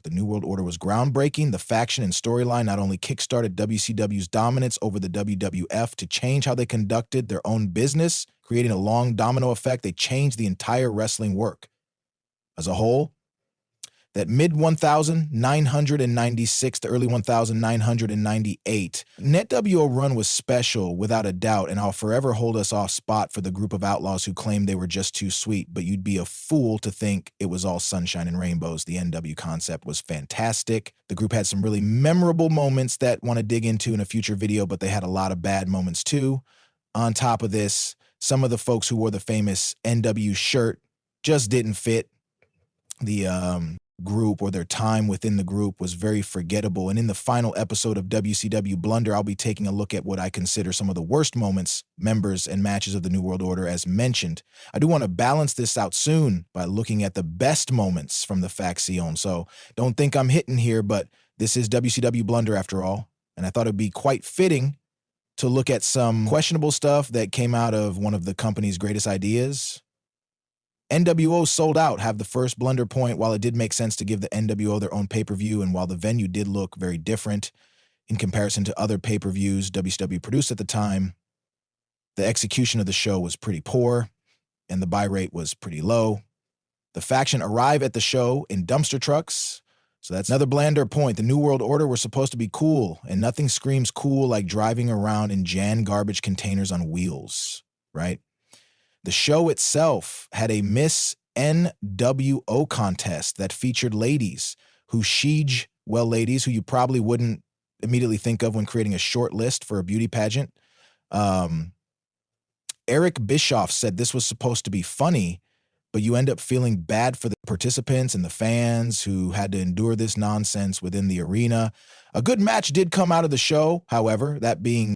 The New World Order was groundbreaking. The faction and storyline not only kickstarted WCW's dominance over the WWF to change how they conducted their own business, creating a long domino effect, they changed the entire wrestling work. As a whole, that mid-1996 to early 1998, nWo run was special without a doubt, and I'll forever hold us off spot for the group of outlaws who claimed they were just too sweet, but you'd be a fool to think it was all sunshine and rainbows. The nW concept was fantastic. The group had some really memorable moments that I want to dig into in a future video, but they had a lot of bad moments too. On top of this, some of the folks who wore the famous nW shirt just didn't fit the group, or their time within the group was very forgettable. And in the final episode of WCW Blunder, I'll be taking a look at what I consider some of the worst moments, members, and matches of the New World Order as mentioned. I do want to balance this out soon by looking at the best moments from the faction. So don't think I'm hitting here, but this is WCW Blunder after all. And I thought it'd be quite fitting to look at some questionable stuff that came out of one of the company's greatest ideas. nWo sold out, have the first blunder point. While it did make sense to give the nWo their own pay-per-view, and while the venue did look very different in comparison to other pay-per-views WCW produced at the time, the execution of the show was pretty poor, and the buy rate was pretty low. The faction arrive at the show in dumpster trucks, so that's another blunder point. The New World Order were supposed to be cool, and nothing screams cool like driving around in Jan garbage containers on wheels, right? The show itself had a Miss nWo contest that featured ladies who ladies who you probably wouldn't immediately think of when creating a short list for a beauty pageant. Eric Bischoff said this was supposed to be funny, but you end up feeling bad for the participants and the fans who had to endure this nonsense within the arena. A good match did come out of the show, however, that being